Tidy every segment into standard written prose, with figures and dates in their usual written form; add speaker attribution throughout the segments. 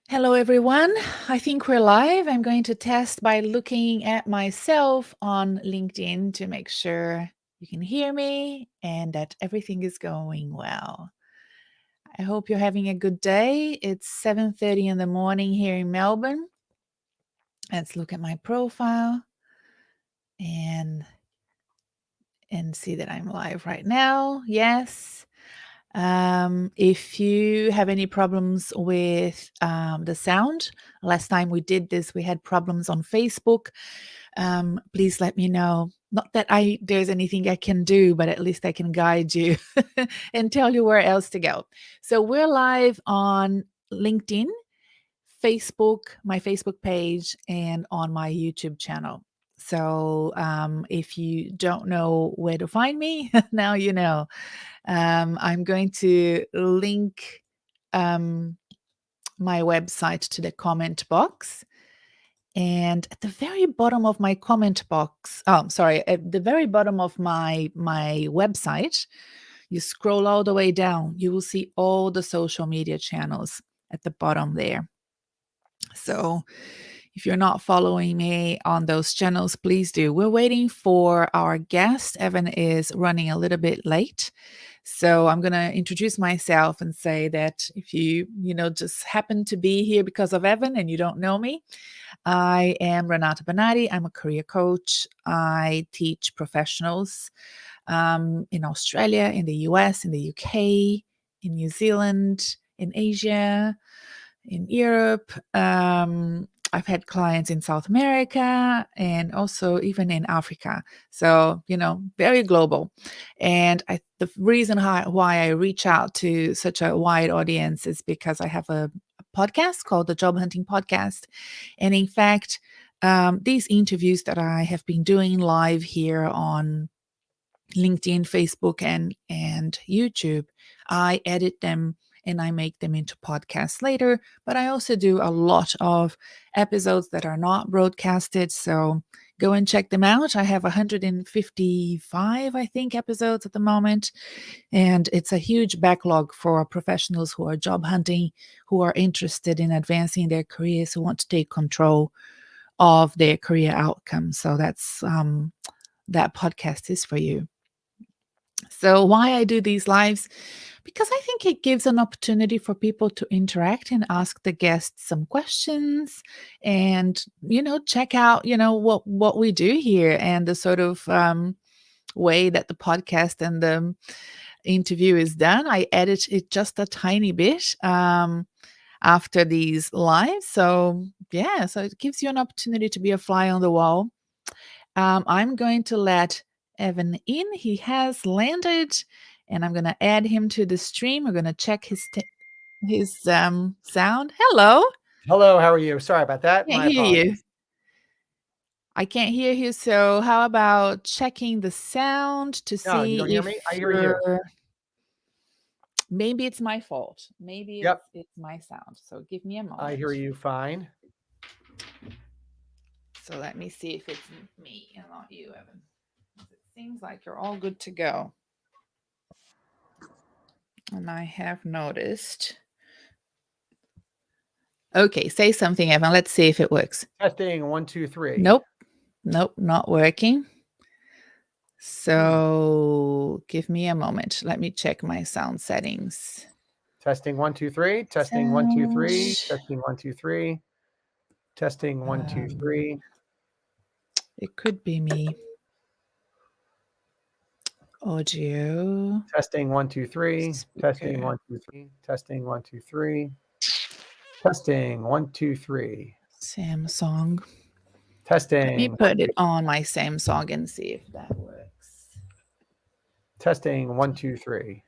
Speaker 1: Hello, everyone. I think we're live. I'm going to test by looking at myself on LinkedIn to make sure you can hear me and that everything is going well. I hope you're having a good day. It's 7:30 in the morning here in Melbourne. Let's look at my profile and see that I'm live right now. Yes. If you have any problems with the sound, last time we did this, we had problems on Facebook. Please let me know. Not that there's anything I can do, but at least I can guide you and tell you where else to go. So we're live on LinkedIn, Facebook, my Facebook page, and on my YouTube channel. So if you don't know where to find me, now you know. I'm going to link my website to the comment box. And at the very bottom of my comment box, at the very bottom of my website, you scroll all the way down, you will see all the social media channels at the bottom there. So if you're not following me on those channels, please do. We're waiting for our guest. Evan is running a little bit late. So I'm going to introduce myself and say that if you just happen to be here because of Evan and you don't know me, I am Renata Benatti. I'm a career coach. I teach professionals in Australia, in the US, in the UK, in New Zealand, in Asia, in Europe. I've had clients in South America and also even in Africa. So, very global. And the reason why I reach out to such a wide audience is because I have a podcast called the Job Hunting Podcast. And in fact, these interviews that I have been doing live here on LinkedIn, Facebook, and YouTube, I edit them and I make them into podcasts later. But I also do a lot of episodes that are not broadcasted. So go and check them out. I have 155, I think, episodes at the moment. And it's a huge backlog for professionals who are job hunting, who are interested in advancing their careers, who want to take control of their career outcome. So that's that podcast is for you. So why I do these lives? Because I think it gives an opportunity for people to interact and ask the guests some questions and, check out, what we do here and the sort of way that the podcast and the interview is done. I edit it just a tiny bit after these lives. So yeah, so it gives you an opportunity to be a fly on the wall. I'm going to let Evan in. He has landed, and I'm going to add him to the stream. We're going to check his sound. Hello.
Speaker 2: Hello, how are you? Sorry about that.
Speaker 1: Can't
Speaker 2: My
Speaker 1: hear you.
Speaker 2: apologies.
Speaker 1: I can't hear you. So how about checking the sound to
Speaker 2: No, you don't
Speaker 1: see
Speaker 2: hear
Speaker 1: if
Speaker 2: me? I hear you.
Speaker 1: maybe it's my fault. Maybe
Speaker 2: Yep,
Speaker 1: it's my sound. So give me a moment.
Speaker 2: I hear you fine.
Speaker 1: So let me see if it's me and not you, Evan. It seems like you're all good to go. And I have noticed. Okay, say something, Evan. Let's see if it works.
Speaker 2: Testing 1, 2, 3.
Speaker 1: Nope, not working. So give me a moment. Let me check my sound settings.
Speaker 2: Testing 1, 2, 3. Testing 1, 2, 3. Testing 1, 2, 3. Testing 1, 2, 3.
Speaker 1: It could be me. Audio.
Speaker 2: Testing 1, 2, 3. Testing 1, 2, 3. Testing 1, 2, 3. Testing 1, 2, 3.
Speaker 1: Samsung.
Speaker 2: Testing.
Speaker 1: Let me put it on my Samsung and see if that works.
Speaker 2: Testing 1, 2, 3.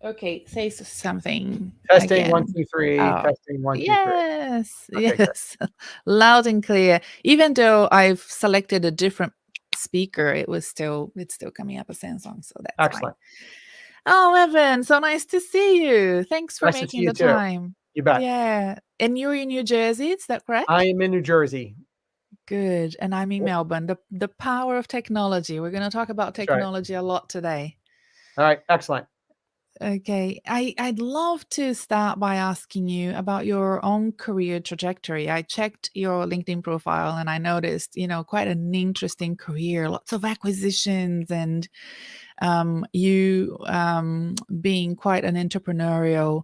Speaker 1: Okay, say something.
Speaker 2: Testing
Speaker 1: again.
Speaker 2: 1, 2, 3.
Speaker 1: Oh,
Speaker 2: Testing 1, 2, 3.
Speaker 1: yes,
Speaker 2: Okay,
Speaker 1: yes, loud and clear. Even though I've selected a different speaker, it's still coming up as Samsung, so that's
Speaker 2: excellent.
Speaker 1: Fine. Oh, Evan, so nice to see you. Thanks for
Speaker 2: Nice to see
Speaker 1: making
Speaker 2: you
Speaker 1: the
Speaker 2: too.
Speaker 1: time.
Speaker 2: You bet.
Speaker 1: Yeah, and you're in New Jersey, is that correct?
Speaker 2: I am in New Jersey.
Speaker 1: Good, and I'm in Melbourne. The power of technology. We're going to talk about
Speaker 2: That's right.
Speaker 1: technology a lot today.
Speaker 2: All right, excellent.
Speaker 1: Okay. I'd love to start by asking you about your own career trajectory. I checked your LinkedIn profile and I noticed, quite an interesting career, lots of acquisitions and you being quite an entrepreneurial,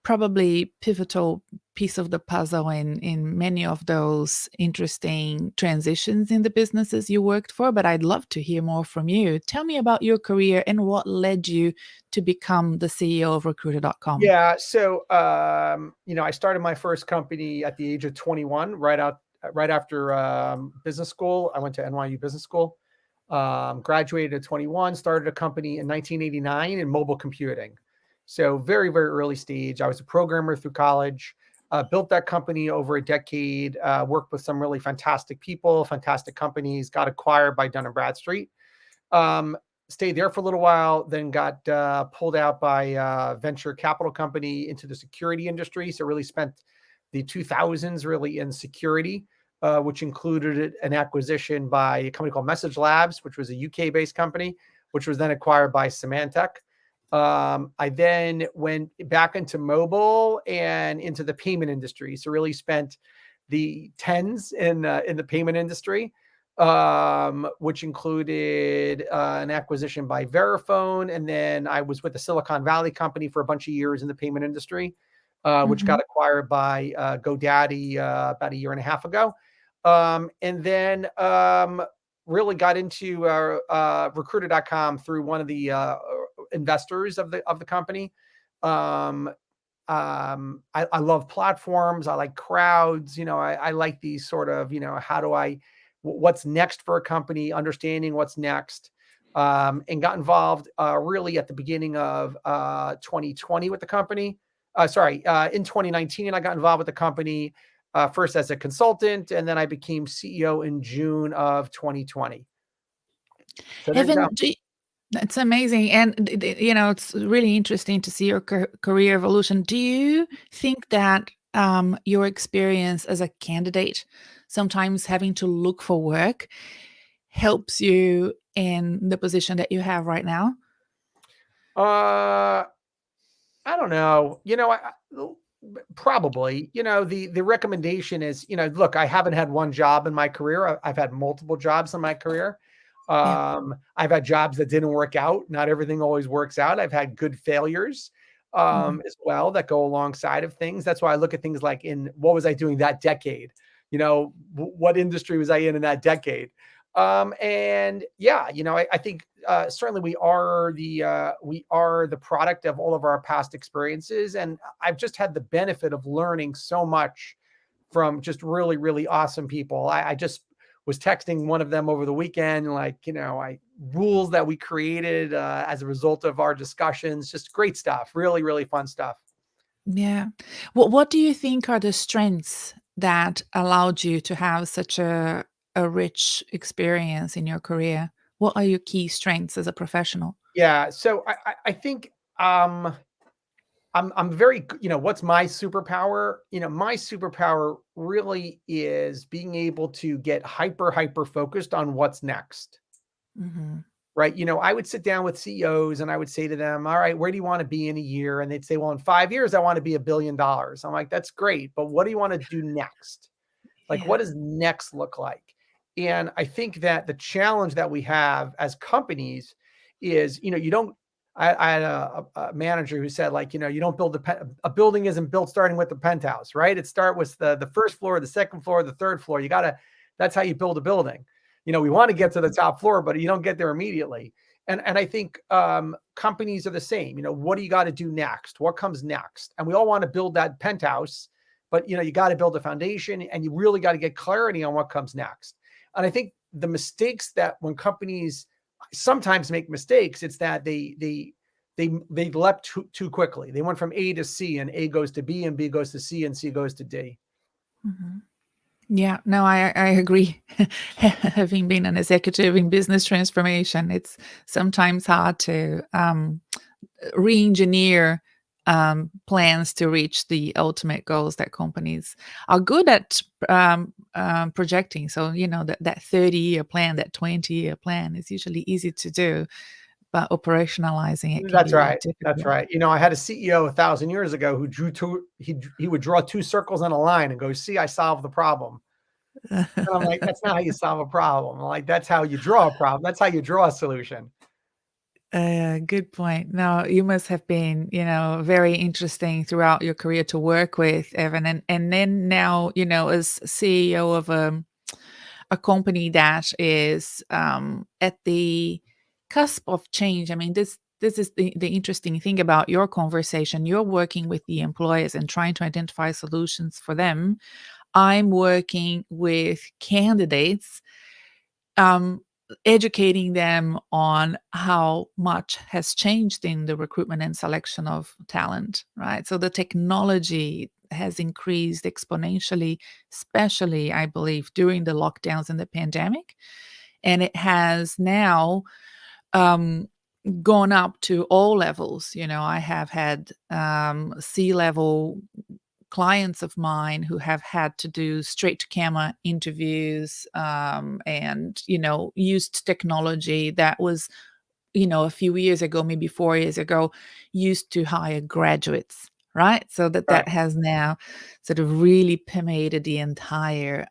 Speaker 1: probably pivotal piece of the puzzle in many of those interesting transitions in the businesses you worked for. But I'd love to hear more from you. Tell me about your career and what led you to become the CEO of recruiter.com.
Speaker 2: Yeah. So, I started my first company at the age of 21, right after business school. I went to NYU Business School, graduated at 21, started a company in 1989 in mobile computing. So very, very early stage. I was a programmer through college, built that company over a decade, worked with some really fantastic people, fantastic companies, got acquired by Dun & Bradstreet. Stayed there for a little while, then got pulled out by a venture capital company into the security industry. So really spent the 2000s really in security, which included an acquisition by a company called Message Labs, which was a UK-based company, which was then acquired by Symantec. I then went back into mobile and into the payment industry. So really spent the tens in the payment industry, which included an acquisition by Verifone. And then I was with the Silicon Valley company for a bunch of years in the payment industry, which got acquired by GoDaddy about a year and a half ago. And then really got into recruiter.com through one of the investors of the company. I love platforms. I like crowds. I like these sort of, what's next for a company, understanding what's next, and got involved really at the beginning of 2020 with the company. In 2019, I got involved with the company first as a consultant, and then I became CEO in June of 2020. So
Speaker 1: Evan, that's amazing. And, it's really interesting to see your career evolution. Do you think that your experience as a candidate, sometimes having to look for work, helps you in the position that you have right now?
Speaker 2: I don't know. Probably. The recommendation is, look, I haven't had one job in my career. I've had multiple jobs in my career.
Speaker 1: Yeah.
Speaker 2: I've had jobs that didn't work out. Not everything always works out. I've had good failures as well that go alongside of things. That's why I look at things like what was I doing that decade? What industry was I in that decade? And yeah, I think certainly we are the product of all of our past experiences, and I've just had the benefit of learning so much from just really, really awesome people. I just was texting one of them over the weekend, rules that we created as a result of our discussions. Just great stuff, really, really fun stuff.
Speaker 1: Yeah. What do you think are the strengths that allowed you to have such a rich experience in your career? What are your key strengths as a professional?
Speaker 2: Yeah. So I think I'm very, what's my superpower? My superpower really is being able to get hyper focused on what's next.
Speaker 1: Mhm.
Speaker 2: Right. I would sit down with CEOs and I would say to them, all right, where do you want to be in a year? And they'd say, well, in 5 years, I want to be $1 billion. I'm like, that's great. But what do you want to do next? Like,
Speaker 1: Yeah.
Speaker 2: what does next look like? And I think that the challenge that we have as companies is, you don't, I had a manager who said, you don't build a building isn't built starting with the penthouse, right? It starts with the first floor, the second floor, the third floor. That's how you build a building. We want to get to the top floor, but you don't get there immediately. And I think companies are the same. What do you got to do next? What comes next? And we all want to build that penthouse, but you got to build a foundation, and you really got to get clarity on what comes next. And I think the mistakes that when companies sometimes make mistakes, it's that they leapt too quickly. They went from A to C, and A goes to B, and B goes to C, and C goes to D.
Speaker 1: Mhm. Yeah, no, I agree. Having been an executive in business transformation, it's sometimes hard to re-engineer plans to reach the ultimate goals that companies are good at projecting. So, that 30-year plan, that 20-year plan is usually easy to do. but operationalizing it can
Speaker 2: That's
Speaker 1: be
Speaker 2: right. That's
Speaker 1: difficult.
Speaker 2: right. I had a CEO 1,000 years ago who he would draw two circles on a line and go, see, I solved the problem. And I'm like, that's not how you solve a problem. I'm like, that's how you draw a problem. That's how you draw a solution.
Speaker 1: Good point. Now, you must have been, very interesting throughout your career to work with, Evan. And then now, as CEO of a company that is at the cusp of change. I mean, this is the interesting thing about your conversation. You're working with the employers and trying to identify solutions for them. I'm working with candidates, um, educating them on how much has changed in the recruitment and selection of talent, right? So the technology has increased exponentially, especially, I believe, during the lockdowns and the pandemic. And it has now um, gone up to all levels. I have had C-level clients of mine who have had to do straight to camera interviews, and used technology that was a few years ago, maybe 4 years ago, used to hire graduates, right? So that
Speaker 2: Right.
Speaker 1: has now sort of really permeated the entire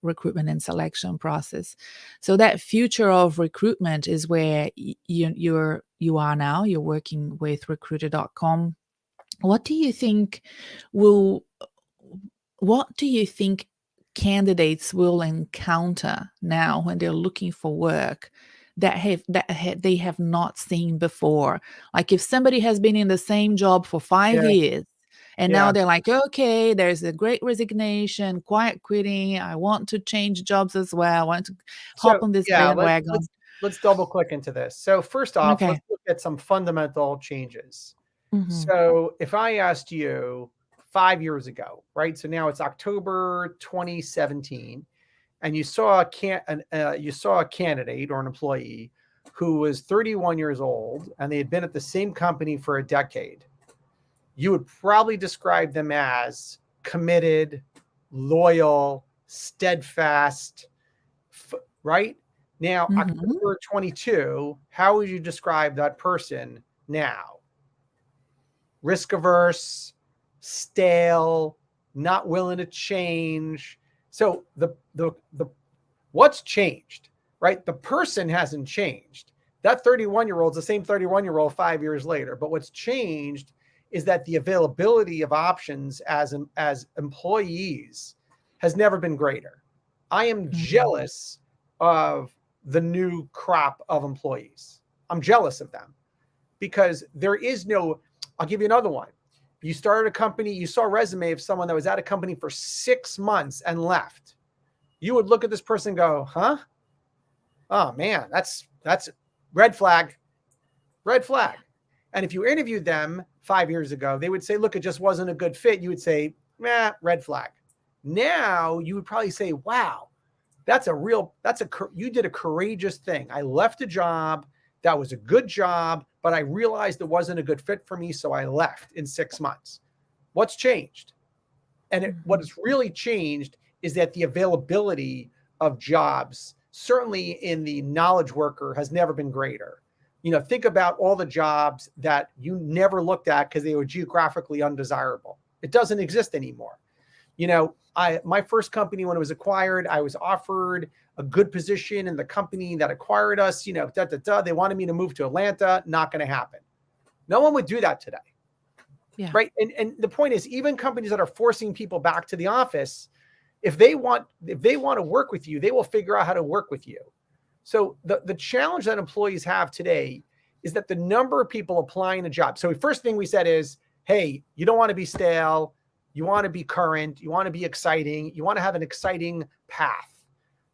Speaker 1: recruitment and selection process. So that future of recruitment is where you are now. You're working with recruiter.com. What do you think will what do you think candidates will encounter now when they're looking for work they have not seen before? Like if somebody has been in the same job for 5
Speaker 2: Yeah.
Speaker 1: years and now
Speaker 2: Yeah.
Speaker 1: they're like, "Okay, there's a great resignation, quiet quitting. I want to change jobs as well. I want to hop
Speaker 2: So
Speaker 1: on this
Speaker 2: yeah,
Speaker 1: bandwagon."
Speaker 2: let's double click into this. So first off,
Speaker 1: Okay.
Speaker 2: let's look at some fundamental changes.
Speaker 1: Mhm.
Speaker 2: So if I asked you 5 years ago, right? So now it's October 2017, and you saw a candidate or an employee who was 31 years old and they had been at the same company for a decade. You would probably describe them as committed, loyal, steadfast, right? Now,
Speaker 1: Mhm.
Speaker 2: October 22, how would you describe that person now? Risk averse, stale, not willing to change. So the what's changed, right? The person hasn't changed. That 31-year-old is the same 31-year-old 5 years later. But what's changed is that the availability of options as employees has never been greater. I am
Speaker 1: Mhm.
Speaker 2: jealous of the new crop of employees. I'm jealous of them because there is no, I'll give you another one. You started a company, you saw a resume of someone that was at a company for 6 months and left. You would look at this person and go, huh? Oh man, that's red flag, red flag. And if you interviewed them 5 years ago, they would say, look, it just wasn't a good fit. You would say, red flag. Now you would probably say, wow, you did a courageous thing. I left a job that was a good job, but I realized it wasn't a good fit for me. So I left in 6 months. What's changed? And what
Speaker 1: Mhm.
Speaker 2: has really changed is that the availability of jobs, certainly in the knowledge worker, has never been greater. Think about all the jobs that you never looked at because they were geographically undesirable. It doesn't exist anymore. My first company, when it was acquired, I was offered a good position in the company that acquired us. They wanted me to move to Atlanta. Not going to happen. No one would do that today.
Speaker 1: Yeah.
Speaker 2: Right. And the point is, even companies that are forcing people back to the office, if they want to work with you, they will figure out how to work with you. So the challenge that employees have today is that the number of people applying a job. So the first thing we said is, hey, you don't want to be stale. You want to be current. You want to be exciting. You want to have an exciting path.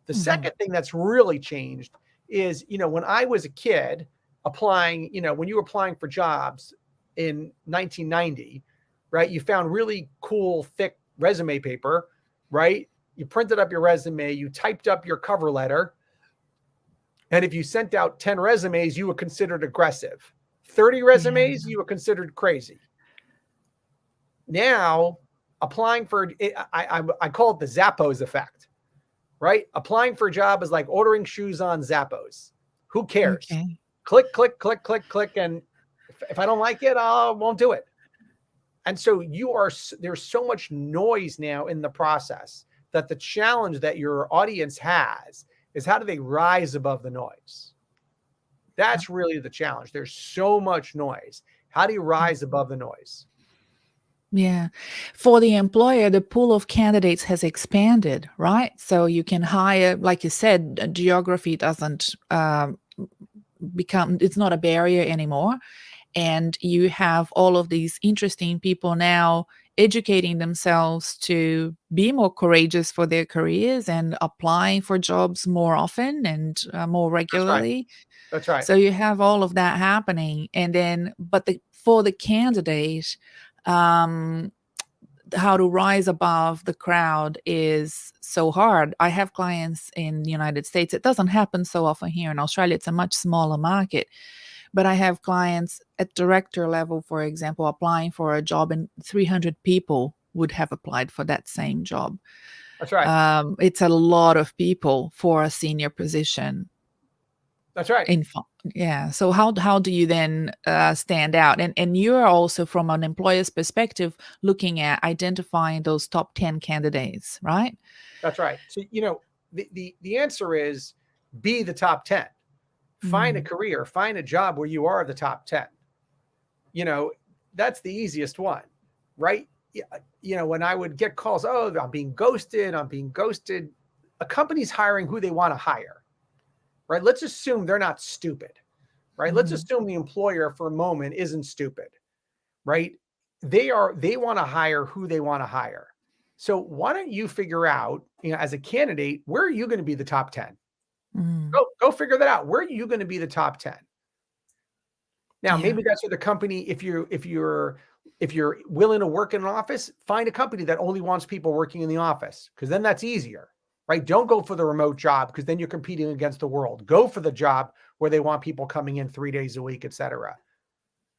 Speaker 2: The
Speaker 1: Mhm.
Speaker 2: second thing that's really changed is, when I was a kid applying, when you were applying for jobs in 1990, right? You found really cool, thick resume paper, right? You printed up your resume, you typed up your cover letter. And if you sent out 10 resumes, you were considered aggressive. 30
Speaker 1: Yeah.
Speaker 2: resumes, you were considered crazy. Now, applying for, I call it the Zappos effect, right? Applying for a job is like ordering shoes on Zappos. Who cares?
Speaker 1: Okay.
Speaker 2: click, click, click, click, click. And if I don't like it, I won't do it. And so there's so much noise now in the process that the challenge that your audience has is how do they rise above the noise? That's really the challenge. There's so much noise. How do you rise above the noise?
Speaker 1: Yeah. For the employer, the pool of candidates has expanded, right? So you can hire, like you said, geography doesn't it's not a barrier anymore. And you have all of these interesting people now educating themselves to be more courageous for their careers and applying for jobs more often and more
Speaker 2: That's right.
Speaker 1: regularly.
Speaker 2: That's right.
Speaker 1: So you have all of that happening. And then, but for the candidate, how to rise above the crowd is so hard. I have clients in the United States. It doesn't happen so often here in Australia. It's a much smaller market. But I have clients at director level, for example, applying for a job, and 300 people would have applied for that same job.
Speaker 2: That's right.
Speaker 1: It's a lot of people for a senior position.
Speaker 2: That's right.
Speaker 1: Yeah. So how do you then stand out? And you're also, from an employer's perspective, looking at identifying those top 10 candidates, right?
Speaker 2: That's right. So, the answer is be the top 10. Find a career, find a job where you are the top 10. That's the easiest one, right? When I would get calls, oh, I'm being ghosted. A company's hiring who they want to hire, right? Let's assume they're not stupid, right? Let's assume the employer for a moment isn't stupid, right? They want to hire who they want to hire. So why don't you figure out, as a candidate, where are you going to be the top 10? Go figure that out. Where are you going to be the top 10? Now, maybe that's where the company, if you're willing to work in an office, find a company that only wants people working in the office, because then that's easier, right? Don't go for the remote job, because then you're competing against the world. Go for the job where they want people coming in 3 days a week, et cetera.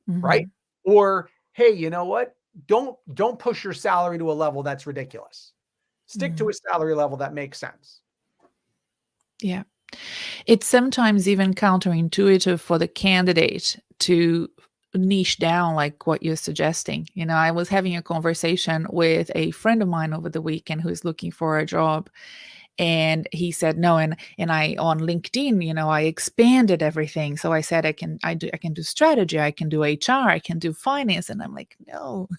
Speaker 2: Right? Or, hey, you know what? Don't push your salary to a level that's ridiculous. Stick to a salary level that makes sense.
Speaker 1: Yeah. It's sometimes even counterintuitive for the candidate to niche down like what you're suggesting. I was having a conversation with a friend of mine over the weekend who's looking for a job, and he said no, and I, on LinkedIn, I expanded everything. So I said I can do strategy, I can do HR, I can do finance, and I'm like, no.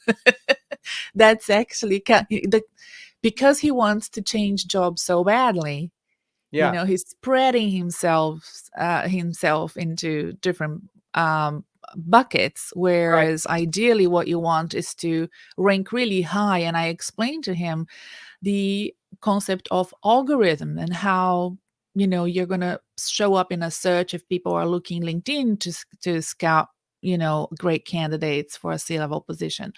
Speaker 1: That's actually because he wants to change jobs so badly.
Speaker 2: Yeah.
Speaker 1: He's spreading himself into different buckets, whereas ideally what you want is to rank really high. And I explained to him the concept of algorithm and how you're going to show up in a search if people are looking LinkedIn to scout great candidates for a C-level position.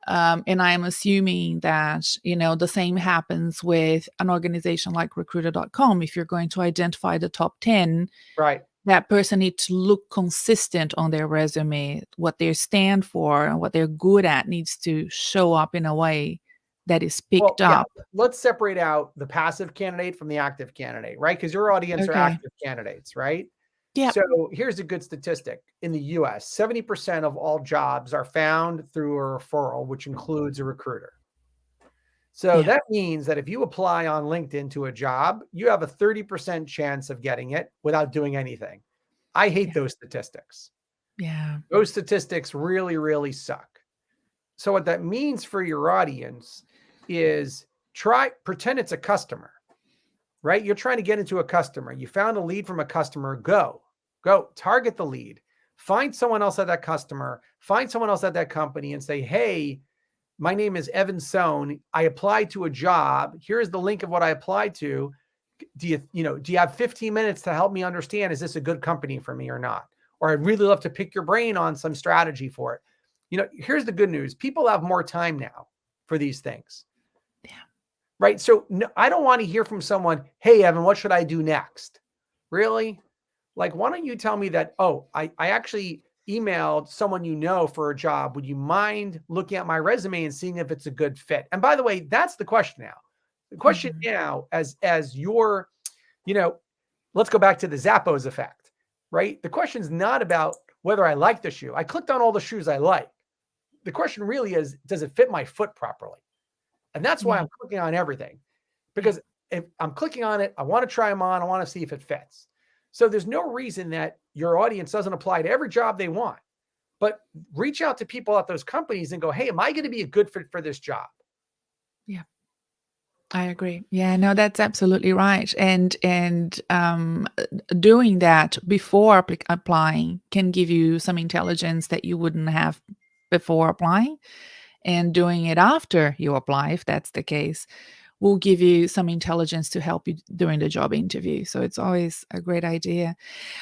Speaker 1: And I'm assuming that, the same happens with an organization like recruiter.com. If you're going to identify the top 10,
Speaker 2: right,
Speaker 1: that person needs to look consistent on their resume. What they stand for and what they're good at needs to show up in a way that is picked up.
Speaker 2: Let's separate out the passive candidate from the active candidate, right? Because your audience are active candidates, right?
Speaker 1: Yeah.
Speaker 2: So here's a good statistic. In the US, 70% of all jobs are found through a referral, which includes a recruiter. So that means that if you apply on LinkedIn to a job, you have a 30% chance of getting it without doing anything. I hate those statistics.
Speaker 1: Yeah.
Speaker 2: Those statistics really, really suck. So what that means for your audience is pretend it's a customer, right? You're trying to get into a customer. You found a lead from a customer. Go target the lead. Find someone else at that customer. Find someone else at that company and say, hey, my name is Evan Sohn. I applied to a job. Here's the link of what I applied to. Do you have 15 minutes to help me understand, is this a good company for me or not? Or I'd really love to pick your brain on some strategy for it. Here's the good news. People have more time now for these things.
Speaker 1: Yeah.
Speaker 2: Right. So no, I don't want to hear from someone, hey, Evan, what should I do next? Really? Like, why don't you tell me that, oh, I actually emailed someone for a job. Would you mind looking at my resume and seeing if it's a good fit? And by the way, that's the question now. The question now, as your, let's go back to the Zappos effect. right? The question is not about whether I like the shoe. I clicked on all the shoes I like. The question really is, does it fit my foot properly? And that's why
Speaker 1: Yeah.
Speaker 2: I'm clicking on everything,
Speaker 1: Yeah.
Speaker 2: because if I'm clicking on it, I want to try them on. I want to see if it fits. So there's no reason that your audience doesn't apply to every job they want, but reach out to people at those companies and go, hey, am I going to be a good fit for this job?
Speaker 1: Yeah. I agree. Yeah, no, that's absolutely right. And doing that before applying can give you some intelligence that you wouldn't have before applying, and doing it after you apply, if that's the case, will give you some intelligence to help you during the job interview. So it's always a great idea.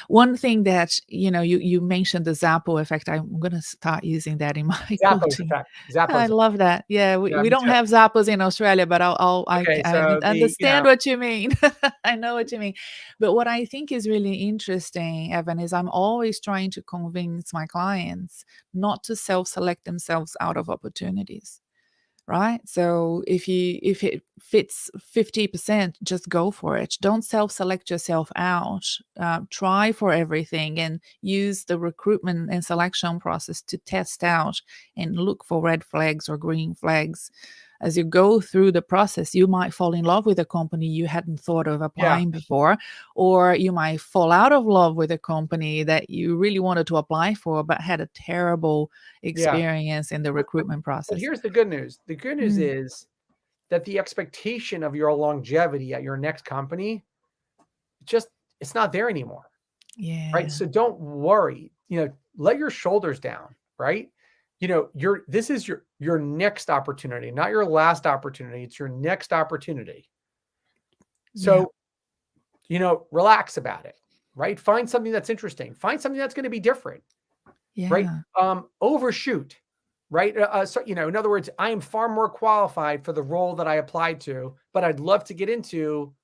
Speaker 1: One thing that, you mentioned the Zappo effect. I'm going to start using that in my
Speaker 2: Zappos
Speaker 1: quoting.
Speaker 2: effect.
Speaker 1: I
Speaker 2: Zappos.
Speaker 1: love that. Yeah,
Speaker 2: Yeah,
Speaker 1: we
Speaker 2: me
Speaker 1: don't
Speaker 2: too.
Speaker 1: have Zappos in Australia, but
Speaker 2: Okay,
Speaker 1: I
Speaker 2: so
Speaker 1: understand what you mean. I know what you mean. But what I think is really interesting, Evan, is I'm always trying to convince my clients not to self-select themselves out of opportunities. Right? So if it fits 50%, just go for it. Don't self-select yourself out. Try for everything and use the recruitment and selection process to test out and look for red flags or green flags. As you go through the process, you might fall in love with a company you hadn't thought of
Speaker 2: yeah,
Speaker 1: applying before, or you might fall out of love with a company that you really wanted to apply for but had a terrible
Speaker 2: yeah.
Speaker 1: experience in the recruitment
Speaker 2: But
Speaker 1: process.
Speaker 2: here's the good news. The good news
Speaker 1: Mm,
Speaker 2: is that the expectation of your longevity at your next company, just it's not there anymore, right?
Speaker 1: yeah,
Speaker 2: So don't worry. Let your shoulders down, right? This is your next opportunity, not your last opportunity. It's your next opportunity.
Speaker 1: yeah,
Speaker 2: So, relax about it, right? Find something that's interesting. Find something that's going to be different, right?
Speaker 1: yeah,
Speaker 2: Overshoot, right? So, in other words, I am far more qualified for the role that I applied to, but I'd love to get into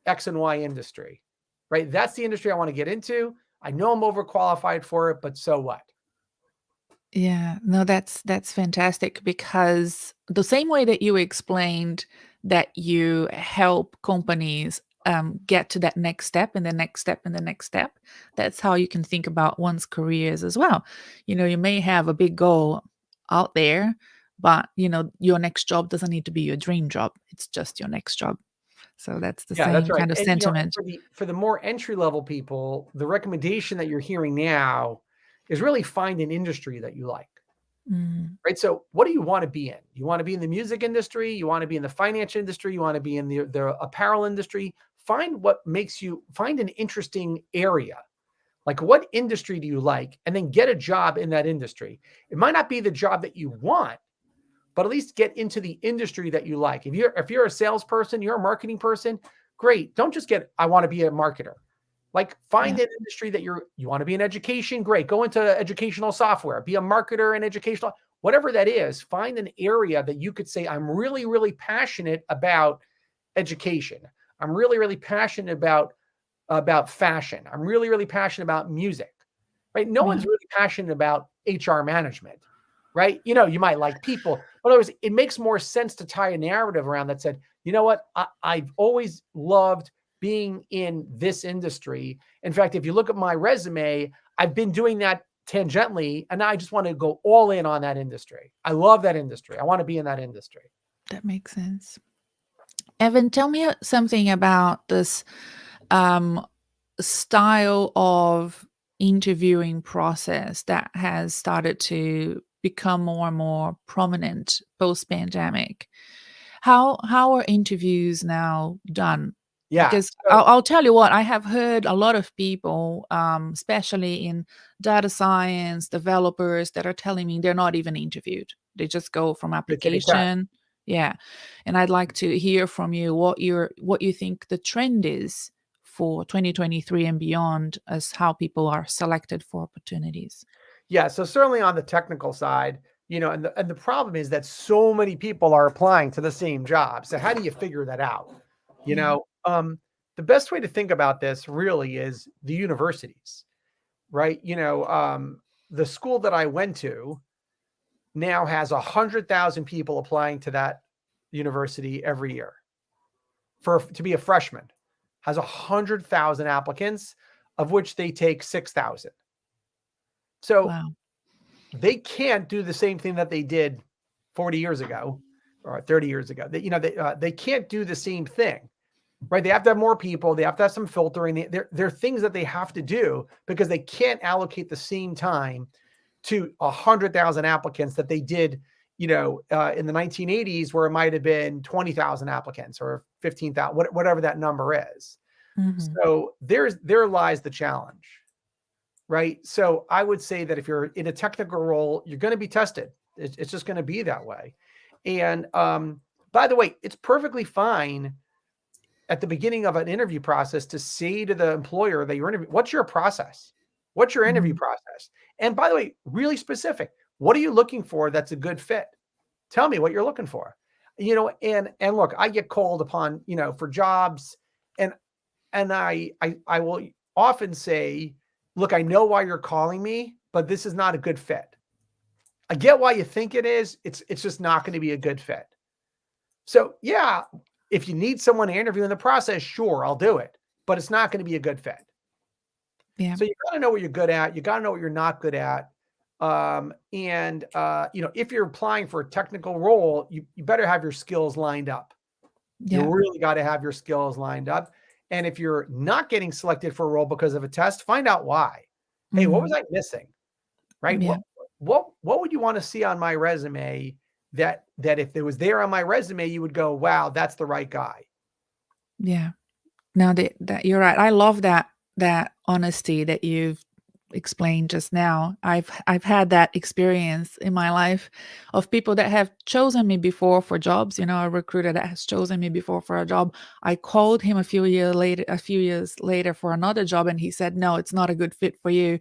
Speaker 2: X and Y industry, right? That's the industry I want to get into. I know I'm overqualified for it, but so what?
Speaker 1: yeah. No, that's fantastic, because the same way that you explained that you help companies get to that next step and the next step and the next step, that's how you can think about one's careers as well. You may have a big goal out there, but your next job doesn't need to be your dream job. It's just your next job. So that's the
Speaker 2: Yeah, that's
Speaker 1: same
Speaker 2: right.
Speaker 1: kind of
Speaker 2: And
Speaker 1: sentiment.
Speaker 2: for the more entry level people, the recommendation that you're hearing now is really find an industry that you like.
Speaker 1: Mm,
Speaker 2: Right. So what do you want to be in? You want to be in the music industry? You want to be in the finance industry? You want to be in the apparel industry? Find an interesting area. Like, what industry do you like? And then get a job in that industry. It might not be the job that you want, but at least get into the industry that you like. If you're a salesperson, you're a marketing person, great. Don't just I want to be a marketer. Like, find
Speaker 1: yeah,
Speaker 2: an industry that you want to be in education, great. Go into educational software, be a marketer in educational, whatever that is. Find an area that you could say, I'm really, really passionate about education. I'm really, really passionate about fashion. I'm really, really passionate about music. Right? No
Speaker 1: yeah,
Speaker 2: one's really passionate about HR management, right? You might like people, but otherwise, it makes more sense to tie a narrative around that said, you know what? I've always loved being in this industry. In fact, if you look at my resume, I've been doing that tangentially, and I just want to go all in on that industry. I love that industry. I want to be in that industry.
Speaker 1: that makes sense. Evan, tell me something about this um, style of interviewing process that has started to become more and more prominent post pandemic. How are interviews now done?
Speaker 2: Yeah.
Speaker 1: Because
Speaker 2: So
Speaker 1: I'll tell you what, I have heard a lot of people, especially in data science, developers, that are telling me they're not even interviewed. They just go from
Speaker 2: they take a test.
Speaker 1: application. Yeah. And I'd like to hear from you what you think the trend is for 2023 and beyond, as how people are selected for opportunities.
Speaker 2: Yeah, so certainly on the technical side, and the problem is that so many people are applying to the same job. So how do you figure that out? You
Speaker 1: Yeah.
Speaker 2: know, um, the best way to think about this really is the universities, right? The school that I went to now has 100,000 people applying to that university every year to be a freshman. Has 100,000 applicants. of which they take 6,000. So
Speaker 1: Wow.
Speaker 2: they can't do the same thing that they did 40 years ago or 30 years ago. They can't do the same thing, right? They have to have more people. They have to have some filtering. There are things that they have to do because they can't allocate the same time to 100,000 applicants that they did, in the 1980s, where it might have been 20,000 applicants or 15,000, whatever that number is.
Speaker 1: Mm-hmm.
Speaker 2: So there lies the challenge, right? So I would say that if you're in a technical role, you're going to be tested. It's just going to be that way. And by the way, it's perfectly fine at the beginning of an interview process to say to the employer that you're interviewing, what's your process? What's your interview
Speaker 1: Mm-hmm.
Speaker 2: process? And by the way, really specific. What are you looking for that's a good fit? Tell me what you're looking for. And look, I get called upon, for jobs, and I will often say, look, I know why you're calling me, but this is not a good fit. I get why you think it is. It's just not going to be a good fit. So yeah, if you need someone to interview in the process, sure, I'll do it, but it's not going to be a good fit.
Speaker 1: Yeah.
Speaker 2: So you got to know what you're good at. You got to know what you're not good at. If you're applying for a technical role, you better have your skills lined up.
Speaker 1: Yeah.
Speaker 2: You really got to have your skills lined up. And if you're not getting selected for a role because of a test, find out why. Hey, what was I missing? Right?
Speaker 1: Yeah.
Speaker 2: What would you want to see on my resume that if it was there on my resume, you would go, wow, that's the right guy.
Speaker 1: Yeah. No, that you're right. I love that honesty that you've explained just now. I've had that experience in my life of people that have chosen me before for jobs. A recruiter that has chosen me before for a job. I called him a few years later for another job, and he said, "No, it's not a good fit for you."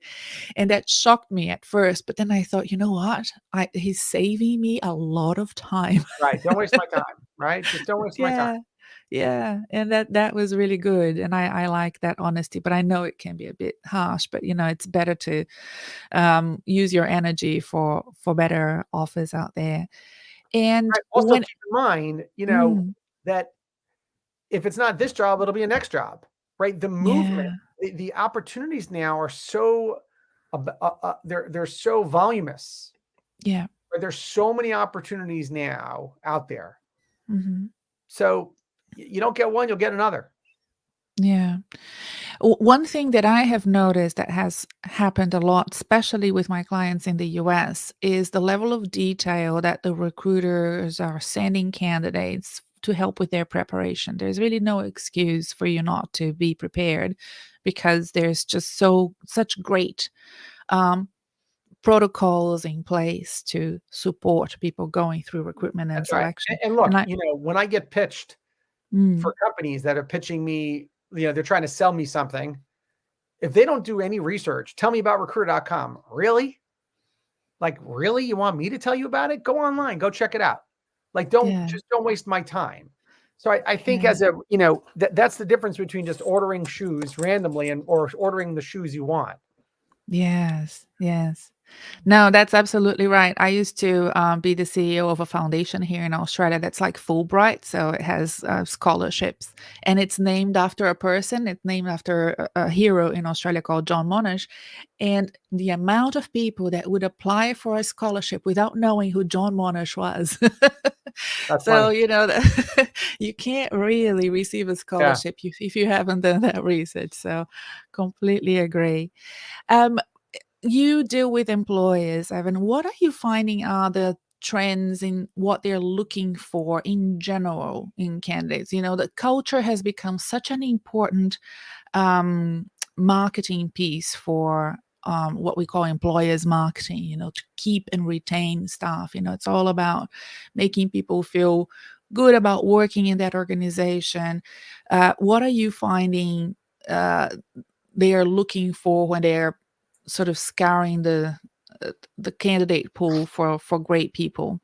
Speaker 1: And that shocked me at first, but then I thought, you know what? He's saving me a lot of time.
Speaker 2: Right. Don't waste my time. Right. Just don't waste my time.
Speaker 1: Yeah. Yeah, and that was really good, and I like that honesty, but I know it can be a bit harsh, but, it's better to, use your energy for better offers out there. And
Speaker 2: Right. Also
Speaker 1: when
Speaker 2: keep in mind,
Speaker 1: Mm,
Speaker 2: that if it's not this job, it'll be a next job, right? The movement,
Speaker 1: yeah,
Speaker 2: the opportunities now are so, they're so voluminous.
Speaker 1: yeah,
Speaker 2: Right? There's so many opportunities now out there.
Speaker 1: mhm,
Speaker 2: So you don't get one, you'll get another.
Speaker 1: yeah. One thing that I have noticed that has happened a lot, especially with my clients in the US, is the level of detail that the recruiters are sending candidates to help with their preparation. There's really no excuse for you not to be prepared because there's just such great um, protocols in place to support people going through recruitment and
Speaker 2: That's right.
Speaker 1: selection.
Speaker 2: And look,
Speaker 1: And I,
Speaker 2: when I get pitched
Speaker 1: mm,
Speaker 2: for companies that are pitching me, they're trying to sell me something. If they don't do any research, tell me about recruiter.com. Really? Like, really? You want me to tell you about it? Go online, go check it out. Like, don't
Speaker 1: yeah,
Speaker 2: waste my time. So I think
Speaker 1: yeah.
Speaker 2: as a, that's the difference between just ordering shoes randomly or ordering the shoes you want.
Speaker 1: Yes, yes. No, that's absolutely right. I used to be the CEO of a foundation here in Australia that's like Fulbright, so it has scholarships, and it's named after a person. It's named after a hero in Australia called John Monash, and the amount of people that would apply for a scholarship without knowing who John Monash was.
Speaker 2: That's
Speaker 1: So
Speaker 2: funny.
Speaker 1: you can't really receive a
Speaker 2: Yeah.
Speaker 1: scholarship if you haven't done that research. So completely agree. Um, you deal with employers, Evan. What are you finding are the trends in what they're looking for in general in candidates? The culture has become such an important marketing piece for what we call employers marketing, to keep and retain staff. It's all about making people feel good about working in that organization. What are you finding uh, they are looking for when they're sort of scouring the candidate pool for great people?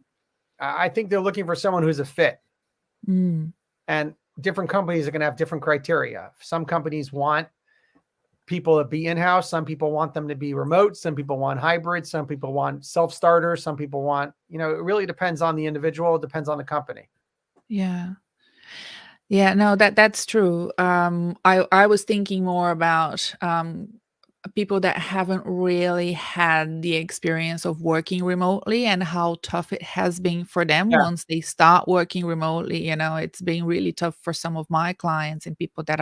Speaker 2: I think they're looking for someone who's a fit,
Speaker 1: Mm,
Speaker 2: and different companies are going to have different criteria. Some companies want people to be in-house. Some people want them to be remote. Some people want hybrid. Some people want self-starters. Some people want, it really depends on the individual. It depends on the company.
Speaker 1: yeah. Yeah, no, that's true. I was thinking more about people that haven't really had the experience of working remotely and how tough it has been for them
Speaker 2: Yeah.
Speaker 1: once they start working remotely. It's been really tough for some of my clients and people that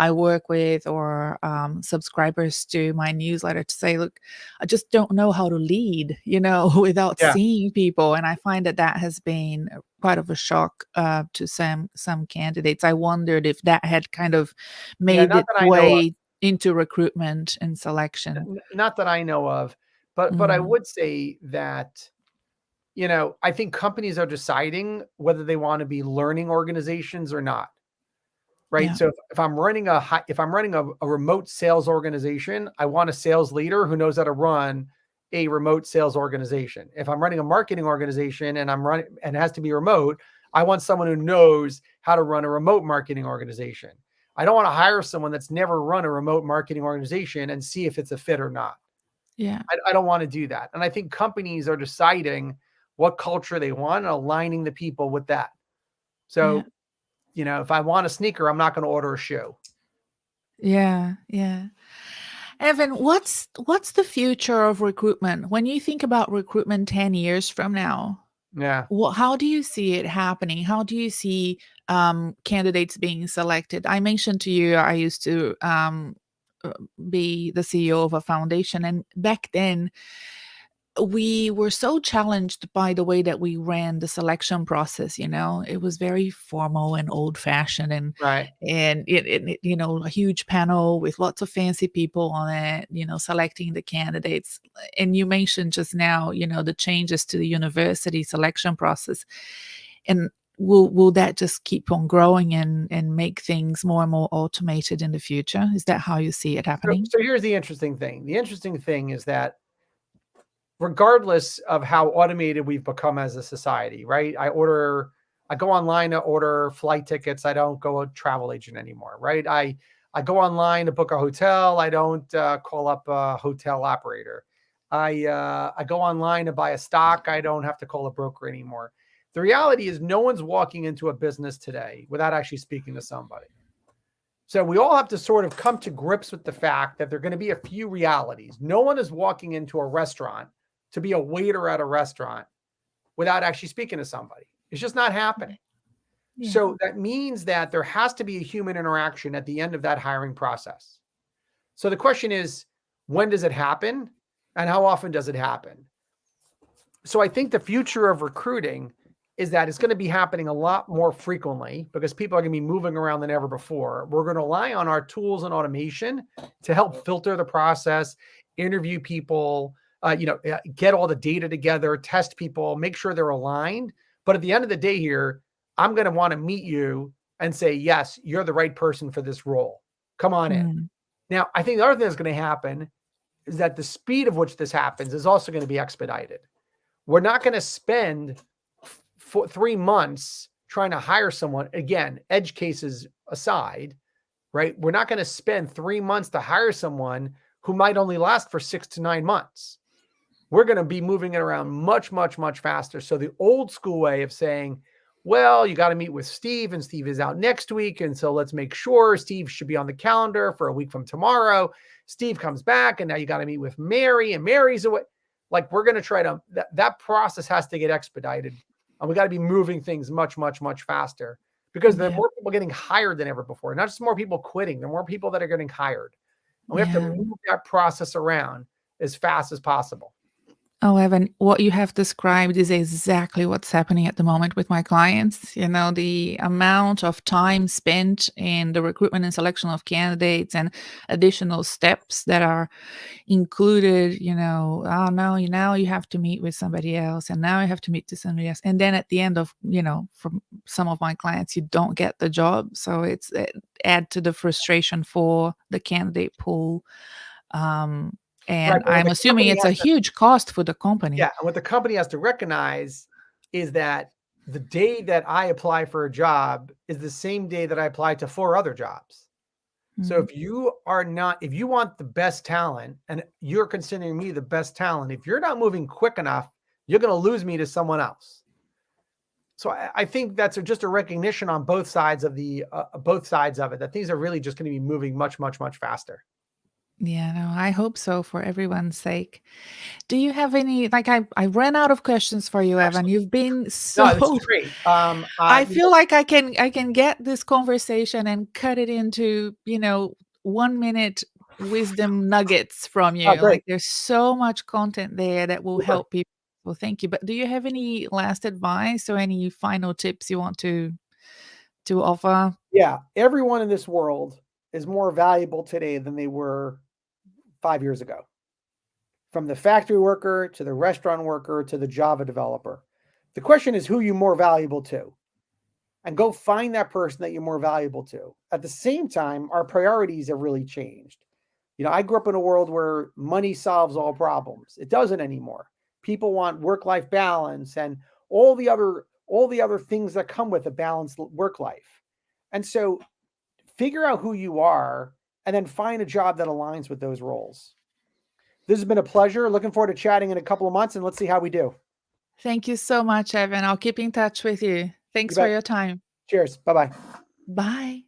Speaker 1: I work with, or subscribers to my newsletter, to say, look, I just don't know how to lead, without
Speaker 2: Yeah.
Speaker 1: seeing people. And I find that that has been quite of a shock to some candidates. I wondered if that had kind of
Speaker 2: Yeah.
Speaker 1: made
Speaker 2: Not
Speaker 1: its
Speaker 2: that I know of.
Speaker 1: way into recruitment and selection.
Speaker 2: Not that I know of, but I
Speaker 1: Mm,
Speaker 2: would say that, I think companies are deciding whether they want to be learning organizations or not. Right.
Speaker 1: yeah,
Speaker 2: So if I'm running a remote sales organization, I want a sales leader who knows how to run a remote sales organization. If I'm running a marketing organization and it has to be remote, I want someone who knows how to run a remote marketing organization. I don't want to hire someone that's never run a remote marketing organization and see if it's a fit or not.
Speaker 1: yeah,
Speaker 2: I don't want to do that. And I think companies are deciding what culture they want and aligning the people with that.
Speaker 1: yeah.
Speaker 2: So, if I want a sneaker, I'm not going to order a shoe.
Speaker 1: Yeah, yeah. Evan, what's the future of recruitment? When you think about recruitment 10 years from now,
Speaker 2: Yeah.
Speaker 1: how do you see it happening? How do you see candidates being selected? I mentioned to you I used to uh, be the CEO of a foundation, and back then we were so challenged by the way that we ran the selection process. It was very formal and old fashioned,
Speaker 2: Right.
Speaker 1: and a huge panel with lots of fancy people on it, selecting the candidates. And you mentioned just now, the changes to the university selection process. And will that just keep on growing and make things more and more automated in the future? Is that how you see it
Speaker 2: So,
Speaker 1: happening?
Speaker 2: so here's the interesting thing. The interesting thing is that regardless of how automated we've become as a society, right? I go online to order flight tickets. I don't go a travel agent anymore, right? I go online to book a hotel. I don't call up a hotel operator. I go online to buy a stock. I don't have to call a broker anymore. The reality is no one's walking into a business today without actually speaking to somebody. So we all have to sort of come to grips with the fact that there are going to be a few realities. No one is walking into a restaurant to be a waiter at a restaurant without actually speaking to somebody. It's just not happening.
Speaker 1: Yeah.
Speaker 2: So that means that there has to be a human interaction at the end of that hiring process. So the question is, when does it happen and how often does it happen? So I think the future of recruiting is that it's going to be happening a lot more frequently because people are going to be moving around than ever before. We're going to rely on our tools and automation to help filter the process, interview people, get all the data together, test people, make sure they're aligned. But at the end of the day here, I'm going to want to meet you and say, yes, you're the right person for this role. Come on in.
Speaker 1: Mm,
Speaker 2: Now, I think the other thing that's going to happen is that the speed of which this happens is also going to be expedited. We're not going to spend 3 months trying to hire someone. Again, edge cases aside, right? We're not going to spend 3 months to hire someone who might only last for 6 to 9 months. We're going to be moving it around much, much, much faster. So the old school way of saying, well, you got to meet with Steve and Steve is out next week. And so let's make sure Steve should be on the calendar for a week from tomorrow. Steve comes back and now you got to meet with Mary and Mary's away. Like we're going to try to, that process has to get expedited. And we got to be moving things much, much, much faster because there are
Speaker 1: yeah.
Speaker 2: more people getting hired than ever before. Not just more people quitting, there are more people that are getting hired. And we have to
Speaker 1: Yeah.
Speaker 2: move that process around as fast as possible.
Speaker 1: Oh, Evan, what you have described is exactly what's happening at the moment with my clients. The amount of time spent in the recruitment and selection of candidates and additional steps that are included, oh no, now you have to meet with somebody else, and now you have to meet to somebody else. And then at the end of, from some of my clients, you don't get the job. So it add to the frustration for the candidate pool.
Speaker 2: Right,
Speaker 1: And
Speaker 2: but what
Speaker 1: I'm
Speaker 2: the
Speaker 1: assuming
Speaker 2: company
Speaker 1: it's
Speaker 2: has
Speaker 1: a
Speaker 2: to
Speaker 1: huge cost for the company.
Speaker 2: yeah, and what the company has to recognize is that the day that I apply for a job is the same day that I apply to 4 other jobs. So
Speaker 1: Mm,
Speaker 2: if you want the best talent and you're considering me the best talent, if you're not moving quick enough, you're going to lose me to someone else. So I think that's just a recognition on both sides of it, that things are really just going to be moving much, much, much faster.
Speaker 1: Yeah, no, I hope so for everyone's sake. Do you have any like I ran out of questions for you, Evan.
Speaker 2: Excellent.
Speaker 1: You've been
Speaker 2: No, this is
Speaker 1: so
Speaker 2: great.
Speaker 1: I feel like I can get this conversation and cut it into, 1 minute wisdom nuggets from
Speaker 2: Oh,
Speaker 1: you.
Speaker 2: great.
Speaker 1: Like there's so much content there that will
Speaker 2: Super.
Speaker 1: help people. Well, thank you. But do you have any last advice or any final tips you want to offer?
Speaker 2: Yeah, everyone in this world is more valuable today than they were 5 years ago. From the factory worker to the restaurant worker to the Java developer. The question is who you more valuable to, and go find that person that you're more valuable to. At the same time, our priorities have really changed. I grew up in a world where money solves all problems. It doesn't anymore. People want work-life balance and all the other things that come with a balanced work life. And so figure out who you are and then find a job that aligns with those roles. This has been a pleasure. Looking forward to chatting in a couple of months, and let's see how we do.
Speaker 1: Thank you so much, Evan. I'll keep in touch with you.
Speaker 2: You
Speaker 1: Thanks for
Speaker 2: bet.
Speaker 1: your time.
Speaker 2: Cheers. Bye-bye.
Speaker 1: Bye.